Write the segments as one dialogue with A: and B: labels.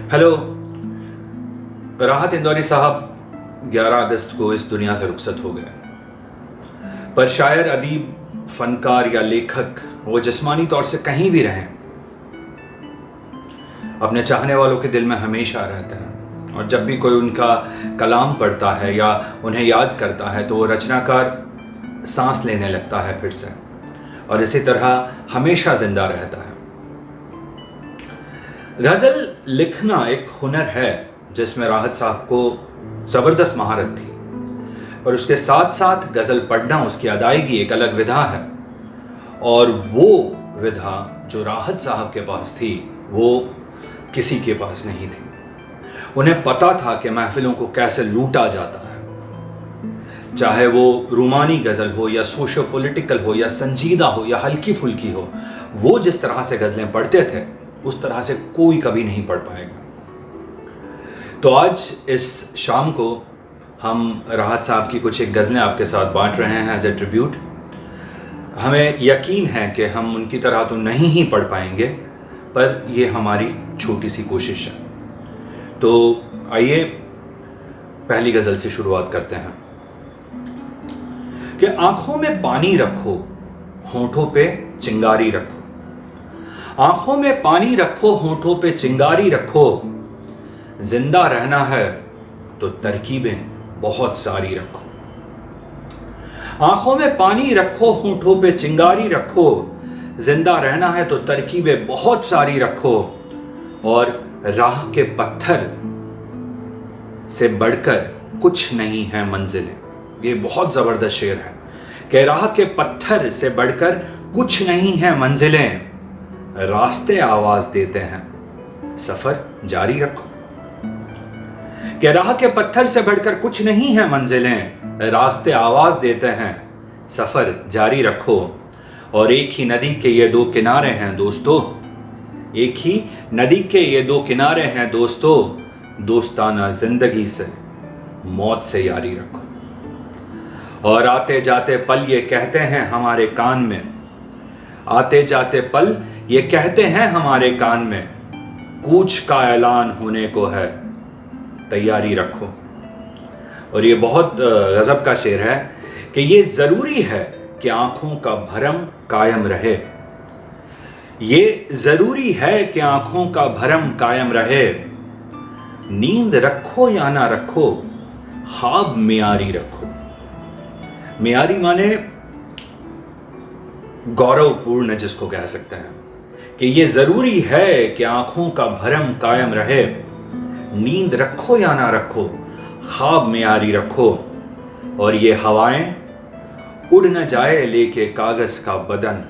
A: Hello. राहत इंदौरी साहब 11 अगस्त को इस दुनिया से रुखसत हो गए। पर शायर, अदीब, फनकार या लेखक वो जिस्मानी तौर से कहीं भी रहें, अपने चाहने वालों के दिल में हमेशा रहते हैं। और जब भी कोई उनका कलाम पढ़ता है या उन्हें याद करता है तो वो रचनाकार सांस लेने लगता है फिर से, और इसी तरह हमेशा जिंदा रहता है। गज़ल लिखना एक हुनर है जिसमें राहत साहब को ज़बरदस्त महारत थी, और उसके साथ साथ गज़ल पढ़ना, उसकी अदायगी एक अलग विधा है। और वो विधा जो राहत साहब के पास थी वो किसी के पास नहीं थी। उन्हें पता था कि महफिलों को कैसे लूटा जाता है, चाहे वो रूमानी गज़ल हो या सोशो पॉलिटिकल हो या संजीदा हो या हल्की फुल्की हो। वो जिस तरह से गज़लें पढ़ते थे उस तरह से कोई कभी नहीं पढ़ पाएगा। तो आज इस शाम को हम राहत साहब की कुछ एक गज़लें आपके साथ बांट रहे हैं एज ए ट्रिब्यूट। हमें यकीन है कि हम उनकी तरह तो नहीं ही पढ़ पाएंगे, पर ये हमारी छोटी सी कोशिश है। तो आइए पहली गज़ल से शुरुआत करते हैं कि आंखों में पानी रखो, होठों पे चिंगारी रखो। आंखों में पानी रखो, होठों पे चिंगारी रखो। जिंदा रहना है तो तरकीबें बहुत सारी रखो। आंखों में पानी रखो, होठों पे चिंगारी रखो। जिंदा रहना है तो तरकीबें बहुत सारी रखो। और राह के पत्थर से बढ़कर कुछ नहीं है मंजिलें। ये बहुत जबरदस्त शेर है कि राह के पत्थर से बढ़कर कुछ नहीं है मंजिलें। रास्ते आवाज देते हैं, सफर जारी रखो। कि राह के पत्थर से बढ़कर कुछ नहीं है मंजिलें, रास्ते आवाज देते हैं, सफर जारी रखो। और एक ही नदी के ये दो किनारे हैं दोस्तों, एक ही नदी के ये दो किनारे हैं दोस्तों। दोस्ताना जिंदगी से मौत से यारी रखो। और आते जाते पल ये कहते हैं हमारे कान में, आते जाते पल ये कहते हैं हमारे कान में, कूच का ऐलान होने को है, तैयारी रखो। और ये बहुत गजब का शेर है कि ये जरूरी है कि आंखों का भरम कायम रहे। ये जरूरी है कि आंखों का भरम कायम रहे। नींद रखो या ना रखो, ख्वाब मियारी रखो। मियारी माने गौरवपूर्ण, जिसको कह सकते हैं कि ये जरूरी है कि आंखों का भरम कायम रहे। नींद रखो या ना रखो, ख्वाब मियारी रखो। और ये हवाएं उड़ न जाए लेके कागज का बदन।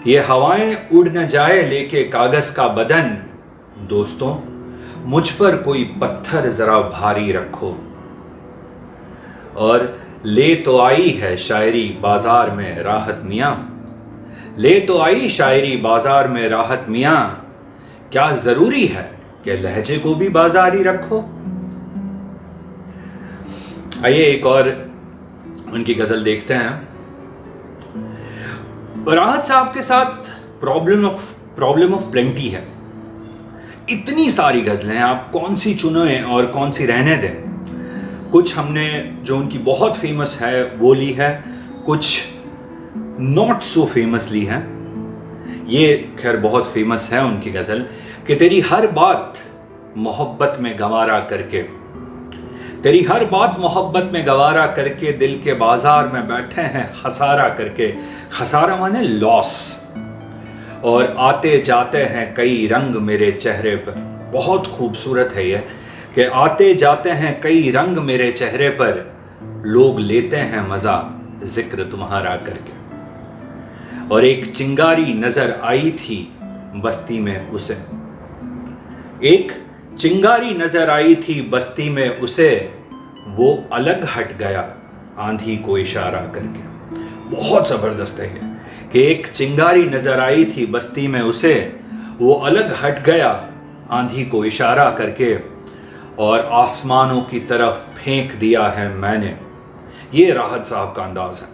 A: ये हवाएं उड़ न जाए लेके कागज का बदन। दोस्तों मुझ पर कोई पत्थर जरा भारी रखो। और ले तो आई है शायरी बाजार में राहत मियां, ले तो आई शायरी बाजार में राहत मियां। क्या जरूरी है कि लहजे को भी बाजारी रखो। आइए एक और उनकी गजल देखते हैं। राहत साहब के साथ प्रॉब्लम ऑफ प्लेंटी है। इतनी सारी गजलें हैं, आप कौन सी चुनें और कौन सी रहने दें। कुछ हमने जो उनकी बहुत फेमस है वो ली है, कुछ नॉट सो फेमस ली है। ये खैर बहुत फेमस है उनकी गजल कि तेरी हर बात मोहब्बत में गंवारा करके, तेरी हर बात मोहब्बत में गंवारा करके, दिल के बाजार में बैठे हैं खसारा करके। खसारा माने लॉस। और आते जाते हैं कई रंग मेरे चेहरे पर। बहुत खूबसूरत है ये कि आते जाते हैं कई रंग मेरे चेहरे पर, लोग लेते हैं मजा जिक्र तुम्हारा करके। और एक चिंगारी नजर आई थी बस्ती में उसे, एक चिंगारी नजर आई थी बस्ती में उसे, वो अलग हट गया आंधी को इशारा करके। बहुत जबरदस्त है ये कि एक चिंगारी नजर आई थी बस्ती में उसे, वो अलग हट गया आंधी को इशारा करके। और आसमानों की तरफ फेंक दिया है मैंने। ये राहत साहब का अंदाज है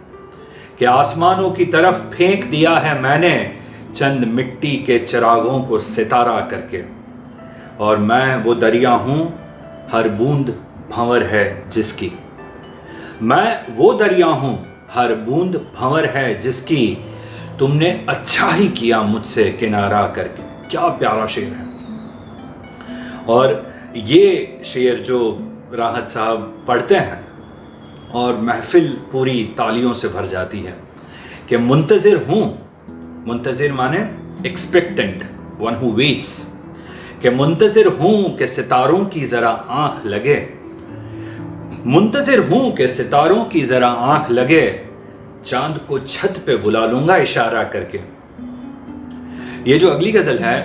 A: कि आसमानों की तरफ फेंक दिया है मैंने, चंद मिट्टी के चिरागों को सितारा करके। और मैं वो दरिया हूँ हर बूंद भंवर है जिसकी। मैं वो दरिया हूँ हर बूंद भंवर है जिसकी, तुमने अच्छा ही किया मुझसे किनारा करके। क्या प्यारा शेर है। और ये शेर जो राहत साहब पढ़ते हैं और महफिल पूरी तालियों से भर जाती है कि मुंतज़िर हूँ, मुंतज़िर माने एक्सपेक्टेंट, वन हु वेट्स, कि मुंतज़िर हूँ कि सितारों की ज़रा आँख लगे, मुंतज़िर हूँ कि सितारों की ज़रा आँख लगे, चांद को छत पे बुला लूँगा इशारा करके। ये जो अगली गज़ल है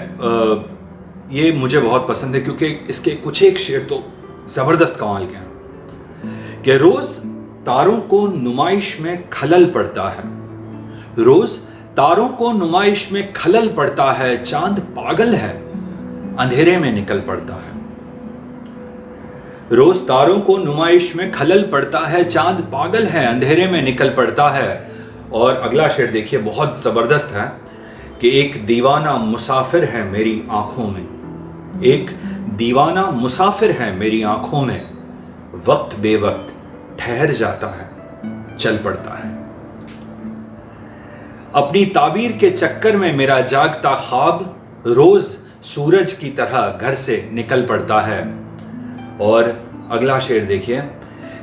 A: ये मुझे बहुत पसंद है क्योंकि इसके कुछ एक शेर तो ज़बरदस्त कमाल के हैं कि रोज़ तारों को नुमाइश में खलल पड़ता है, रोज़ तारों को नुमाइश में खलल पड़ता है, चांद पागल है अंधेरे में निकल पड़ता है। रोज तारों को नुमाइश में खलल पड़ता है, चांद पागल है अंधेरे में निकल पड़ता है। और अगला शेर देखिए बहुत ज़बरदस्त है कि एक दीवाना मुसाफिर है मेरी आंखों में, एक दीवाना मुसाफिर है मेरी आंखों में, वक्त बेवक्त ठहर जाता है चल पड़ता है। अपनी ताबीर के चक्कर में मेरा जागता ख्वाब रोज सूरज की तरह घर से निकल पड़ता है। और अगला शेर देखिए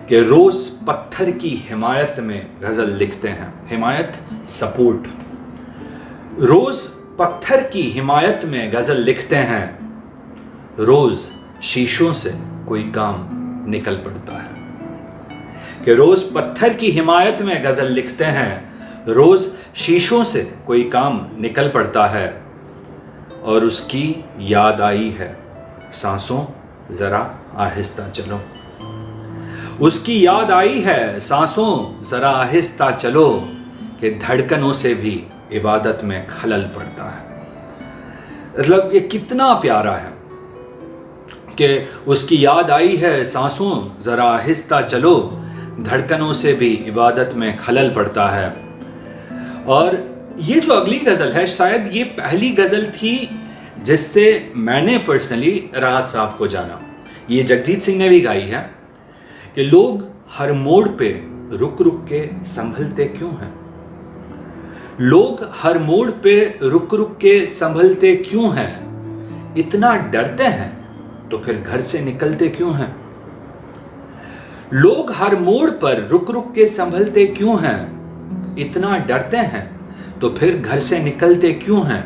A: कि रोज पत्थर की हिमायत में गजल लिखते हैं, हिमायत सपोर्ट, रोज पत्थर की हिमायत में गजल लिखते हैं, रोज शीशों से कोई काम निकल पड़ता है। कि रोज पत्थर की हिमायत में गजल लिखते हैं, रोज शीशों से कोई काम निकल पड़ता है। और उसकी याद आई है सांसों जरा आहिस्ता चलो, उसकी याद आई है सांसों जरा आहिस्ता चलो, कि धड़कनों से भी इबादत में खलल पड़ता है। मतलब ये कितना प्यारा है कि उसकी याद आई है सांसों जरा आहिस्ता चलो, धड़कनों से भी इबादत में खलल पड़ता है। और ये जो अगली गज़ल है शायद ये पहली गज़ल थी जिससे मैंने पर्सनली राहत साहब को जाना। ये जगजीत सिंह ने भी गाई है कि लोग हर मोड़ पे रुक रुक के संभलते क्यों हैं, लोग हर मोड़ पे रुक रुक के संभलते क्यों हैं, इतना डरते हैं तो फिर घर से निकलते क्यों हैं। लोग हर मोड़ पर रुक रुक के संभलते क्यों हैं, इतना डरते हैं तो फिर घर से निकलते क्यों हैं।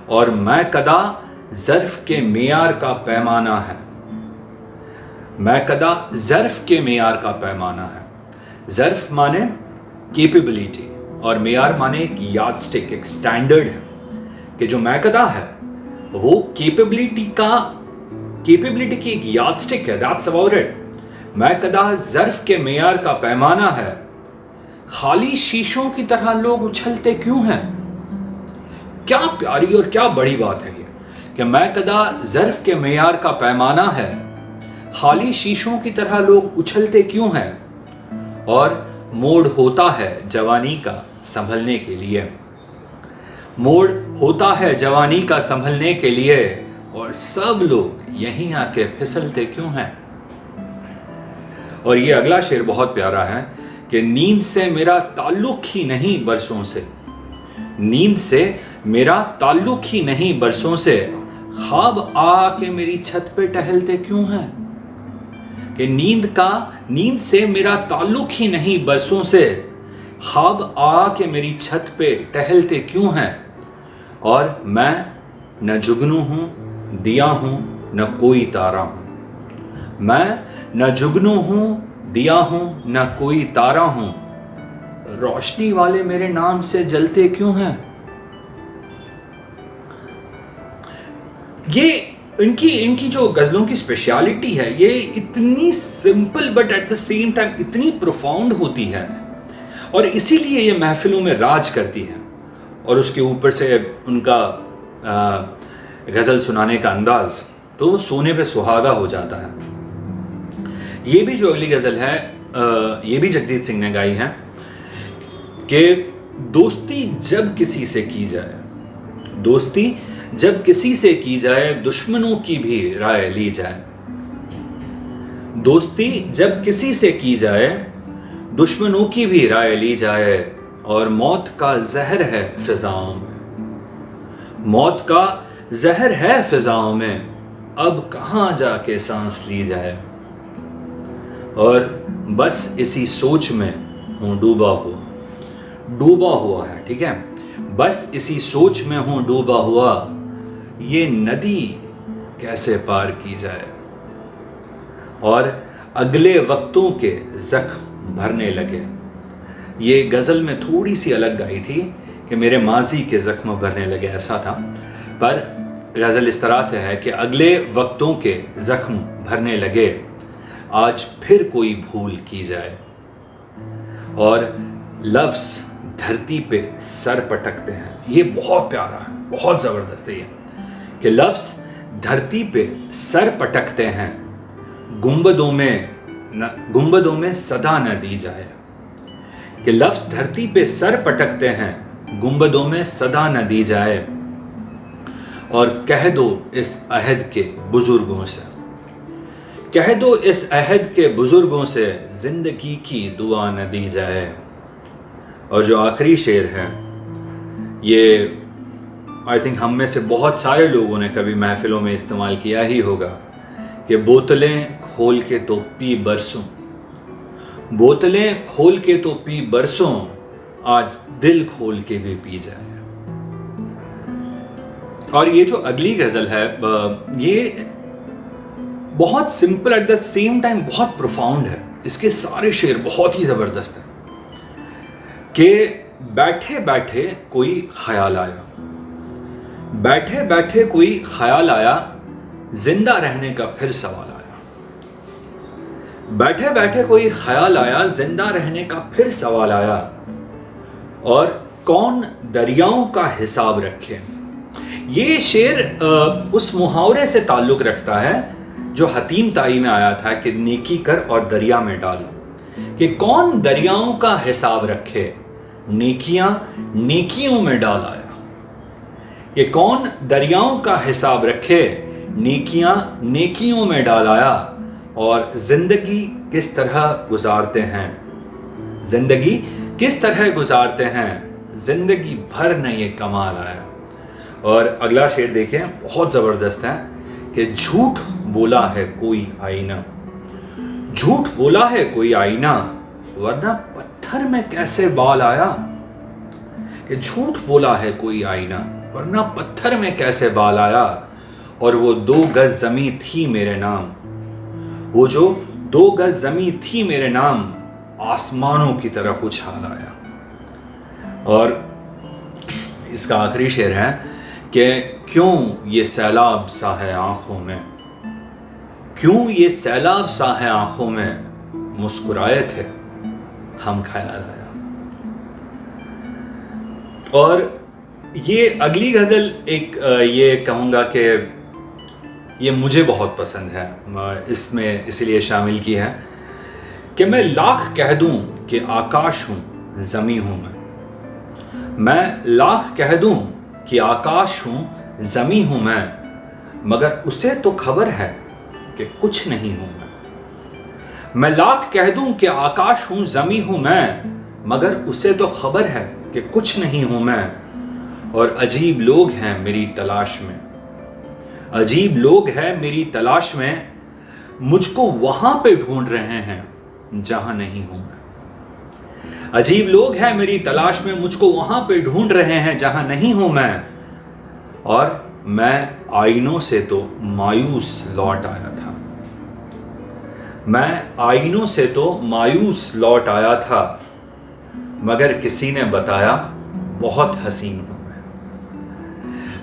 A: और मैं कदा ज़र्फ के मेयार का पैमाना है, मैं कदा ज़र्फ के मेयार का पैमाना है। ज़र्फ माने कैपेबिलिटी और मेयार माने एक यार्डस्टिक, एक स्टैंडर्ड है कि जो मैं कदा है वो कैपेबिलिटी की एक यार्डस्टिक है। That's about it. मैं कदा ज़र्फ के मेयार का पैमाना है, खाली शीशों की तरह लोग उछलते क्यों हैं। क्या प्यारी और क्या बड़ी बात है ये कि मैं कदा ज़र्फ के मेयार का पैमाना है, खाली शीशों की तरह लोग उछलते क्यों हैं। और मोड़ होता है जवानी का संभलने के लिए, मोड़ होता है जवानी का संभलने के लिए, और सब लोग यहीं आके फिसलते क्यों हैं। और ये अगला शेर बहुत प्यारा है कि नींद से मेरा ताल्लुक ही नहीं बरसों से, नींद से मेरा ताल्लुक ही नहीं बरसों से, ख्वाब आके मेरी छत पे टहलते क्यों हैं। कि नींद से मेरा ताल्लुक ही नहीं बरसों से, ख्वाब आके मेरी छत पे टहलते क्यों हैं। और मैं न जुगनू हूँ दिया हूँ न कोई तारा हूँ, मैं न जुगनू हूँ दिया हूँ न कोई तारा हूँ, रोशनी वाले मेरे नाम से जलते क्यों हैं। ये इनकी जो गज़लों की स्पेशलिटी है, ये इतनी simple but at the same time इतनी प्रोफाउंड होती है और इसीलिए ये महफिलों में राज करती है। और उसके ऊपर से उनका गज़ल सुनाने का अंदाज तो सोने पे सुहागा हो जाता है। ये भी जो अगली गज़ल है ये भी जगजीत सिंह ने गाई है कि दोस्ती जब किसी से की जाए, दोस्ती जब किसी से की जाए दुश्मनों की भी राय ली जाए। दोस्ती जब किसी से की जाए दुश्मनों की भी राय ली जाए, और मौत का जहर है फिजाओं में, मौत का जहर है फिजाओं में, अब कहाँ जाके सांस ली जाए। और बस इसी सोच में हूँ डूबा हुआ है, ठीक है, बस इसी सोच में हूँ डूबा हुआ, ये नदी कैसे पार की जाए। और अगले वक्तों के जख्म भरने लगे। ये गज़ल में थोड़ी सी अलग गाई थी कि मेरे माजी के जख्म भरने लगे, ऐसा था, पर गज़ल इस तरह से है कि अगले वक्तों के जख्म भरने लगे, आज फिर कोई भूल की जाए। और लफ्ज़ धरती पे सर पटकते हैं, ये बहुत प्यारा है, बहुत ज़बरदस्त है ये, कि लफ्ज़ धरती पे सर पटकते हैं, गुंबदों में सदा न दी जाए। कि लफ्ज़ धरती पे सर पटकते हैं, गुंबदों में सदा न दी जाए। और कह दो इस अहद के बुजुर्गों से, कह दो इस अहद के बुजुर्गों से, जिंदगी की दुआ न दी जाए। और जो आखिरी शेर है, ये आई थिंक हम में से बहुत सारे लोगों ने कभी महफिलों में इस्तेमाल किया ही होगा, कि बोतलें खोल के तो पी बरसों, बोतलें खोल के तो पी बरसों, आज दिल खोल के भी पी जाए। और ये जो अगली गज़ल है, ये बहुत simple at the same time बहुत प्रोफाउंड है। इसके सारे शेर बहुत ही ज़बरदस्त हैं। कि बैठे बैठे कोई ख्याल आया, बैठे बैठे कोई ख्याल आया, जिंदा रहने का फिर सवाल आया। बैठे बैठे कोई ख्याल आया, जिंदा रहने का फिर सवाल आया, और कौन दरियाओं का हिसाब रखे। ये शेर उस मुहावरे से ताल्लुक़ रखता है जो हतीम ताई में आया था कि नेकी कर और दरिया में डाल। कि कौन दरियाओं का हिसाब रखे, नेकियां नेकियों में डाल आया। ये कौन दरियाओं का हिसाब रखे, नेकियां नेकियों में डाल आया। और जिंदगी किस तरह गुजारते हैं, जिंदगी किस तरह गुजारते हैं, जिंदगी भर ने ये कमाल आया। और अगला शेर देखें, बहुत ज़बरदस्त है, कि झूठ बोला है कोई आईना, झूठ बोला है कोई आईना, वरना पत्थर में कैसे बाल आया। कि झूठ बोला है कोई आईना, वरना पत्थर में कैसे बाल आया। और वो 2 गज ज़मीं थी मेरे नाम, वो जो 2 गज ज़मीं थी मेरे नाम, आसमानों की तरफ उछाल आया। और इसका आखिरी शेर है कि क्यों ये सैलाब सा है आंखों में, क्यों ये सैलाब सा है आंखों में, मुस्कुराए थे हम ख्याल आया। और ये अगली गज़ल एक ये कहूँगा कि ये मुझे बहुत पसंद है, इसमें इसलिए शामिल की है कि मैं लाख कह दूं कि आकाश हूँ ज़मी हूँ मैं लाख कह दूं कि आकाश हूँ ज़मी हूँ मगर उसे तो खबर है कि कुछ नहीं हूँ मैं लाख कह दूं कि आकाश हूँ ज़मी हूँ मगर उसे तो खबर है कि कुछ नहीं हूँ मैं। और अजीब लोग हैं मेरी तलाश में, अजीब लोग हैं मेरी तलाश में, मुझको वहां पे ढूंढ रहे हैं जहां नहीं हूं मैं। अजीब लोग हैं मेरी तलाश में, मुझको वहां पे ढूंढ रहे हैं जहां नहीं हूं मैं। और मैं आईनों से तो मायूस लौट आया था, मैं आईनों से तो मायूस लौट आया था, मगर किसी ने बताया बहुत हसीन हूं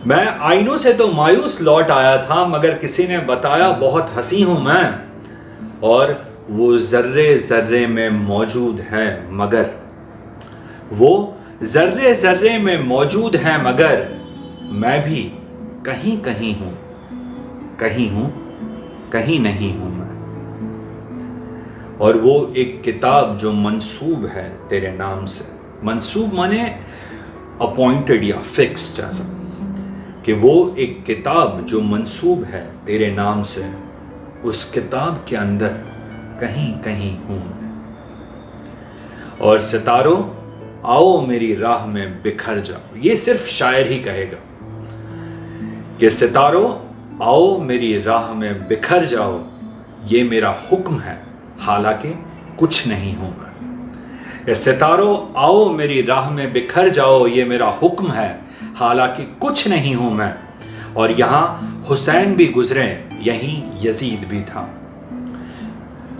A: मैं आईनों से तो मायूस लौट आया था, मगर किसी ने बताया बहुत हंसी हूं मैं। और वो जर्रे जर्रे में मौजूद है मगर, वो जर्रे जर्रे में मौजूद है मगर, मैं भी कहीं कहीं हूं, कहीं हूं कहीं नहीं हूं मैं। और वो एक किताब जो मंसूब है तेरे नाम से, मंसूब माने अपॉइंटेड या फिक्स्ड, ऐसा कि वो एक किताब जो मंसूब है तेरे नाम से, उस किताब के अंदर कहीं कहीं हूं मैं। और सितारों आओ मेरी राह में बिखर जाओ, ये सिर्फ शायर ही कहेगा कि सितारों आओ मेरी राह में बिखर जाओ, ये मेरा हुक्म है हालांकि कुछ नहीं हूं मैं। सितारों आओ मेरी राह में बिखर जाओ, ये मेरा हुक्म है हालांकि कुछ नहीं हूं मैं। और यहां हुसैन भी गुजरे, यहीं यजीद भी था।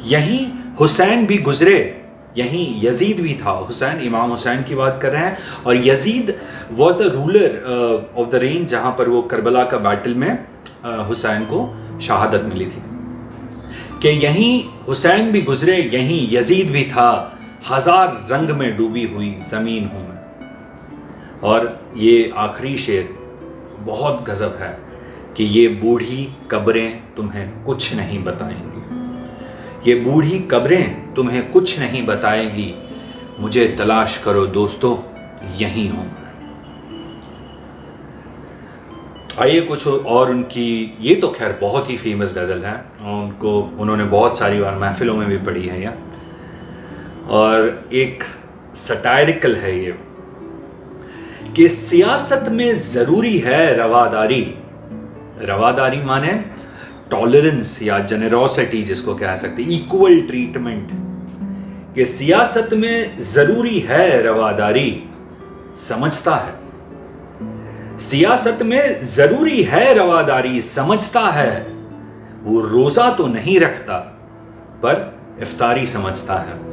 A: यहीं हुसैन भी गुजरे, यहीं यजीद भी था। हुसैन, इमाम हुसैन की बात कर रहे हैं, और Yazid was the ruler of the range जहां पर वो करबला का बैटल में हुसैन को शहादत मिली थी। कि यहीं हुसैन भी गुजरे, यहीं यजीद भी था, हजार रंग में डूबी हुई जमीन हूं मैं। और ये आखिरी शेर बहुत गजब है कि ये बूढ़ी कब्रें तुम्हें कुछ नहीं बताएंगी, ये बूढ़ी कब्रें तुम्हें कुछ नहीं बताएंगी, मुझे तलाश करो दोस्तों यहीं हूं। आइए कुछ और उनकी, ये तो खैर बहुत ही फेमस गज़ल है, उन्होंने बहुत सारी बार महफिलों में भी पढ़ी है यह, और एक सटायरिकल है ये कि सियासत में ज़रूरी है रवादारी। रवादारी माने टॉलरेंस या जेनरोसिटी जिसको कह सकते, इक्वल ट्रीटमेंट। कि सियासत में ज़रूरी है रवादारी, समझता है सियासत में ज़रूरी है रवादारी, समझता है वो रोज़ा तो नहीं रखता पर इफ्तारी समझता है।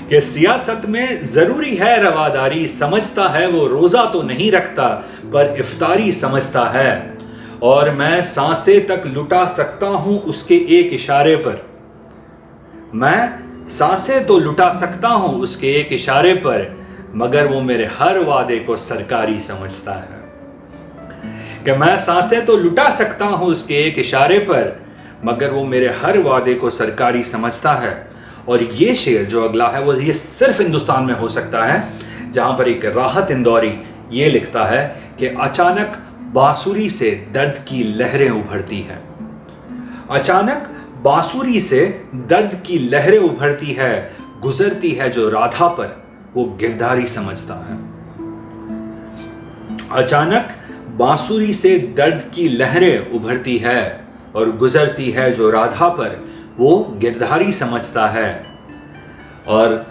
A: कि सियासत में ज़रूरी है रवादारी, समझता है वो रोज़ा तो नहीं रखता पर इफ्तारी समझता है। और मैं सांसें तक लुटा सकता हूं उसके एक इशारे पर, मैं सांसें तो लुटा सकता हूं उसके एक इशारे पर, मगर वो मेरे हर वादे को सरकारी समझता है। कि मैं सांसें तो लुटा सकता हूं उसके एक इशारे पर, मगर वो मेरे हर वादे को सरकारी समझता है। और ये शेर जो अगला है वो ये सिर्फ हिंदुस्तान में हो सकता है, जहां पर एक राहत इंदौरी ये लिखता है कि अचानक बांसुरी से दर्द की लहरें उभरती हैं, अचानक बांसुरी से दर्द की लहरें उभरती है, गुजरती है जो राधा पर वो गिरधारी समझता है। अचानक बांसुरी से दर्द की लहरें उभरती है और गुजरती है जो राधा पर वो गिरधारी समझता है। और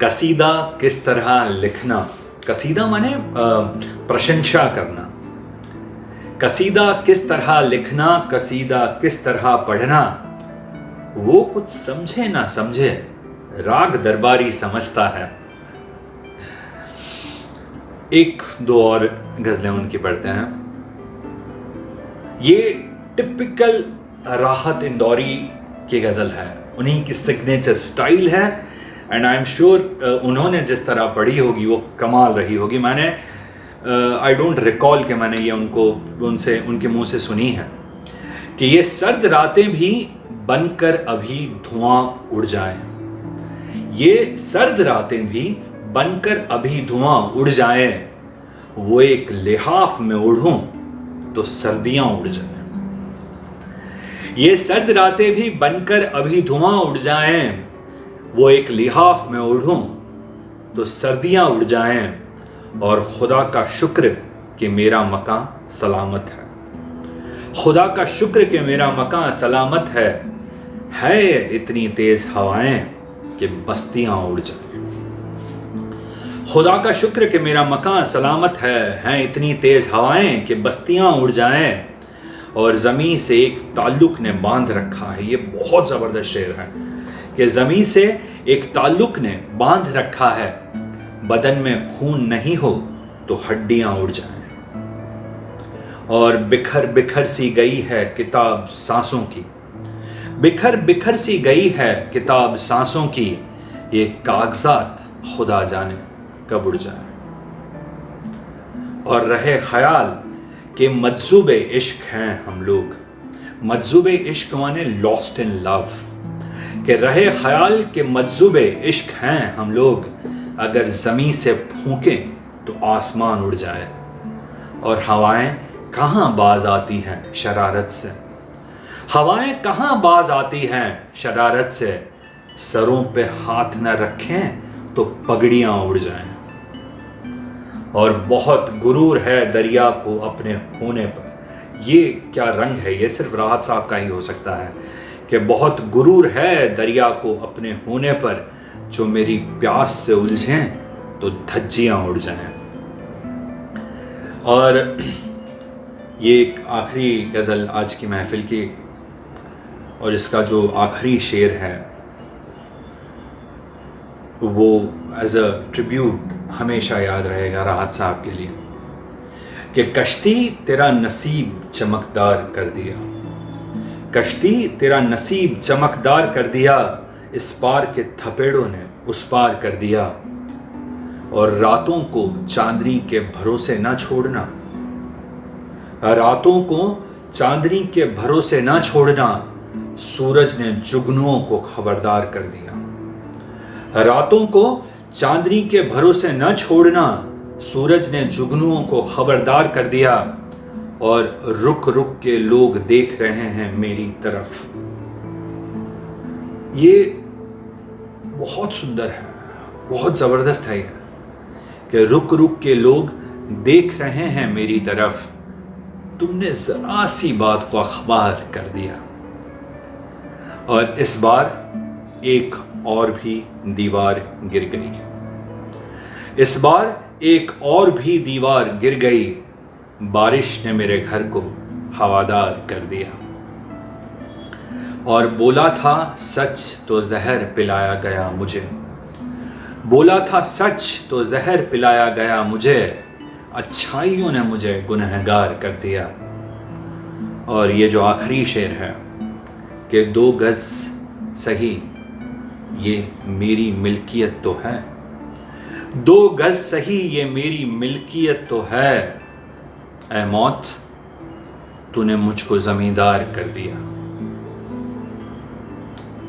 A: कसीदा किस तरह लिखना, कसीदा माने प्रशंसा करना, कसीदा किस तरह लिखना, कसीदा किस तरह पढ़ना, वो कुछ समझे ना समझे राग दरबारी समझता है। एक दो और गजलें उनकी पढ़ते हैं। ये टिपिकल राहत इंदौरी की गजल है, उन्हीं की सिग्नेचर स्टाइल है, एंड आई एम श्योर उन्होंने जिस तरह पढ़ी होगी वो कमाल रही होगी। मैंने आई डोंट रिकॉल कि मैंने ये उनसे उनके मुंह से सुनी है कि ये सर्द रातें भी बनकर अभी धुआं उड़ जाएं, ये सर्द रातें भी बनकर अभी धुआं उड़ जाएं, वो एक लिहाफ में उड़ूं तो सर्दियां उड़ जाएं। ये सर्द रातें भी बनकर अभी धुआं उड़ जाएं, वो एक लिहाफ में उड़ूं तो सर्दियां उड़ जाएं। और खुदा का शुक्र कि मेरा मकान सलामत है, खुदा का शुक्र कि मेरा मकान सलामत है इतनी तेज हवाएं कि बस्तियां उड़ जाएं। खुदा का शुक्र कि मेरा मकान सलामत है इतनी तेज हवाएं कि बस्तियां उड़ जाएं। और ज़मीं से एक ताल्लुक ने बांध रखा है, ये बहुत ज़बरदस्त शेर है कि ज़मीं से एक ताल्लुक ने बांध रखा है, बदन में खून नहीं हो तो हड्डियां उड़ जाएं। और बिखर बिखर सी गई है किताब सांसों की, बिखर बिखर सी गई है किताब सांसों की, ये कागजात खुदा जाने कब उड़ जाए। और रहे ख्याल कि मजज़ूबे इश्क हैं हम लोग, मजज़ूबे इश्क माने लॉस्ट इन लव, कि रहे ख्याल कि मजज़ूबे इश्क हैं हम लोग, अगर ज़मीं से फूकें तो आसमान उड़ जाए। और हवाएं कहाँ बाज आती हैं शरारत से, हवाएं कहाँ बाज आती हैं शरारत से, सरों पे हाथ न रखें तो पगड़ियां उड़ जाएं। और बहुत गुरूर है दरिया को अपने होने पर, ये क्या रंग है, ये सिर्फ राहत साहब का ही हो सकता है कि बहुत गुरूर है दरिया को अपने होने पर, जो मेरी प्यास से उलझें तो धज्जियां उड़ जाएं। और ये एक आखिरी गज़ल आज की महफिल की, और इसका जो आखिरी शेर है वो एज अ ट्रिब्यूट हमेशा याद रहेगा राहत साहब के लिए, कि कश्ती तेरा नसीब चमकदार कर दिया, कश्ती तेरा नसीब चमकदार कर दिया, इस पार के थपेड़ों ने उस पार कर दिया। और रातों को चांदनी के भरोसे ना छोड़ना, रातों को चांदनी के भरोसे ना छोड़ना, सूरज ने जुगनुओं को खबरदार कर दिया। रातों को चांदनी के भरोसे न छोड़ना, सूरज ने जुगनुओं को खबरदार कर दिया। और रुक रुक के लोग देख रहे हैं मेरी तरफ। ये बहुत सुंदर है, बहुत जबरदस्त है ये, कि रुक रुक के लोग देख रहे हैं मेरी तरफ, तुमने जरा सी बात को अखबार कर दिया। और इस बार एक और भी दीवार गिर गई, इस बार एक और भी दीवार गिर गई, बारिश ने मेरे घर को हवादार कर दिया। और बोला था सच तो जहर पिलाया गया मुझे, बोला था सच तो जहर पिलाया गया मुझे, अच्छाइयों ने मुझे गुनहगार कर दिया। और ये जो आखिरी शेर है कि 2 गज सही ये मेरी मिल्कियत तो है, 2 गज सही ये मेरी मिल्कियत तो है, ऐ मौत तूने मुझको जमींदार कर दिया।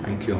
A: Thank you.